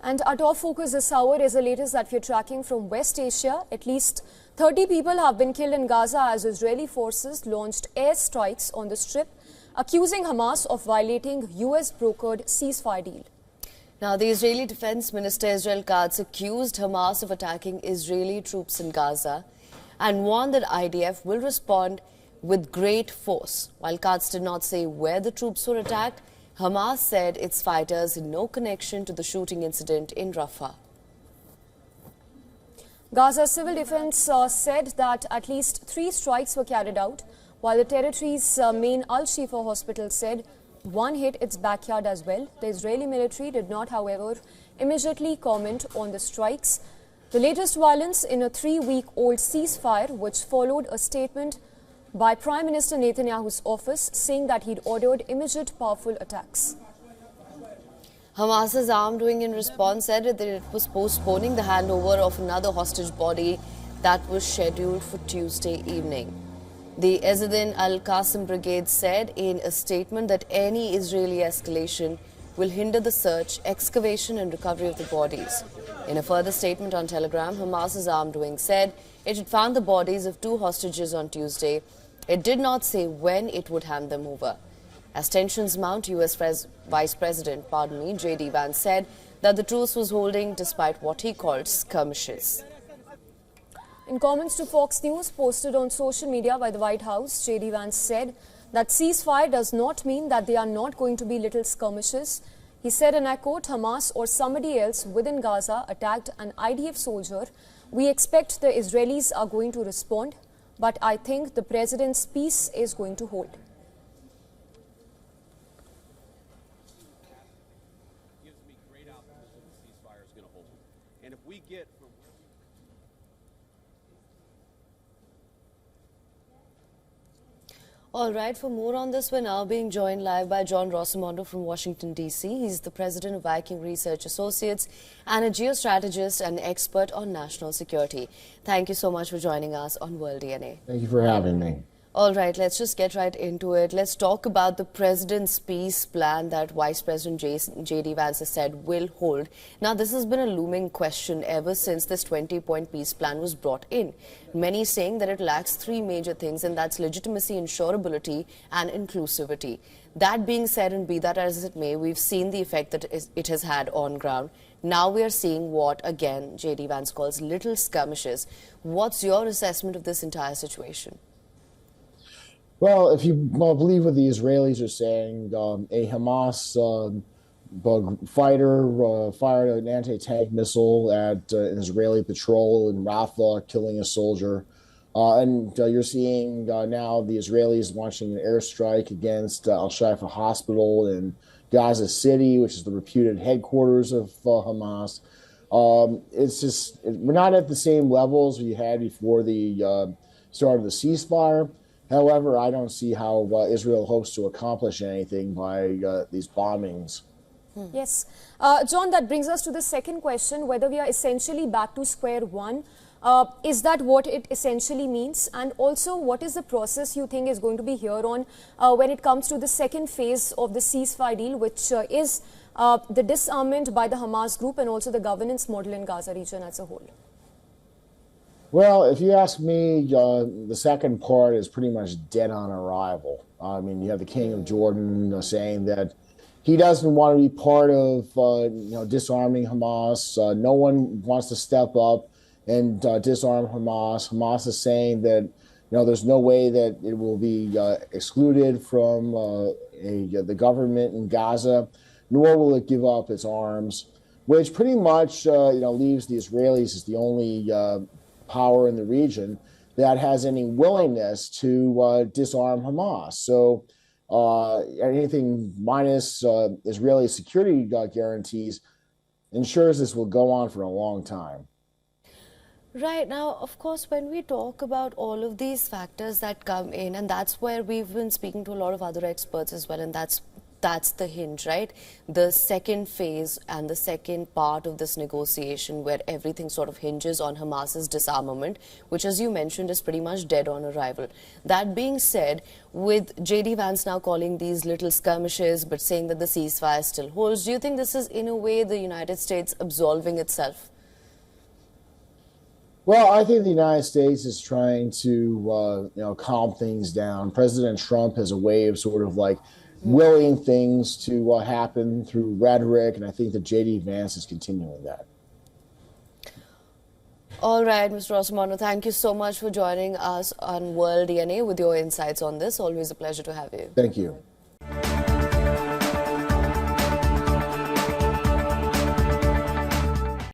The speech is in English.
And our top focus this hour is the latest that we're tracking from West Asia. At least 30 people have been killed in Gaza as Israeli forces launched air strikes on the Strip, accusing Hamas of violating US-brokered ceasefire deal. Now, the Israeli Defense Minister Israel Katz accused Hamas of attacking Israeli troops in Gaza and warned that IDF will respond with great force. While Katz did not say where the troops were attacked, Hamas said its fighters had no connection to the shooting incident in Rafah. Gaza Civil Defense said that at least 3 strikes were carried out, while the territory's main Al-Shifa hospital said one hit its backyard as well. The Israeli military did not, however, immediately comment on the strikes. The latest violence in a 3-week-old ceasefire, which followed a statement by Prime Minister Netanyahu's office saying that he'd ordered immediate powerful attacks. Hamas's armed wing in response said that it was postponing the handover of another hostage body that was scheduled for Tuesday evening. The Ezzeddin al-Qassam Brigade said in a statement that any Israeli escalation will hinder the search, excavation and recovery of the bodies. In a further statement on Telegram, Hamas's armed wing said it had found the bodies of 2 hostages on Tuesday. It did not say when it would hand them over. As tensions mount, US Vice President, J.D. Vance said that the truce was holding despite what he called skirmishes. In comments to Fox News posted on social media by the White House, J.D. Vance said that ceasefire does not mean that there are not going to be little skirmishes. He said, and I quote, Hamas or somebody else within Gaza attacked an IDF soldier. We expect the Israelis are going to respond, but I think the president's peace is going to hold. Gives me great optimism the ceasefire is going to hold. And if we get from All right, for more on this, we're now being joined live by John Rossimondo from Washington, D.C. He's the president of Viking Research Associates and a geostrategist and expert on national security. Thank you so much for joining us on World DNA. Thank you for having me. All right, let's just get right into it. Let's talk about the president's peace plan that Vice President J.D. Vance has said will hold. Now, this has been a looming question ever since this 20-point peace plan was brought in. Many saying that it lacks 3 major things, and that's legitimacy, insurability, and inclusivity. That being said, and be that as it may, we've seen the effect that it has had on ground. Now we are seeing what, again, J.D. Vance calls little skirmishes. What's your assessment of this entire situation? Well, if you believe what the Israelis are saying, a Hamas fighter fired an anti-tank missile at an Israeli patrol in Rafah, killing a soldier. And you're seeing now the Israelis launching an airstrike against Al-Shifa Hospital in Gaza City, which is the reputed headquarters of Hamas. It's just, we're not at the same levels we had before the start of the ceasefire. However, I don't see how Israel hopes to accomplish anything by these bombings. Yes. John, that brings us to the second question, whether we are essentially back to square one. Is that what it essentially means? And also, what is the process you think is going to be here on when it comes to the second phase of the ceasefire deal, which is the disarmament by the Hamas group and also the governance model in Gaza region as a whole? Well, if you ask me, the second part is pretty much dead on arrival. I mean, you have the King of Jordan saying that he doesn't want to be part of, disarming Hamas. No one wants to step up and disarm Hamas. Hamas is saying that, there's no way that it will be excluded from the government in Gaza, nor will it give up its arms, which pretty much, leaves the Israelis as the only power in the region that has any willingness to disarm Hamas. So anything minus Israeli security guarantees ensures this will go on for a long time. Right. Now, of course, when we talk about all of these factors that come in, and that's where we've been speaking to a lot of other experts as well, and that's that's the hinge, right? The second phase and the second part of this negotiation where everything sort of hinges on Hamas's disarmament, which, as you mentioned, is pretty much dead on arrival. That being said, with J.D. Vance now calling these little skirmishes but saying that the ceasefire still holds, do you think this is, in a way, the United States absolving itself? Well, I think the United States is trying to, calm things down. President Trump has a way of sort of like willing things to happen through rhetoric, and I think that J.D. Vance is continuing that. All right, Mr. Rossomano, thank you so much for joining us on World DNA with your insights on this. Always a pleasure to have you. Thank you.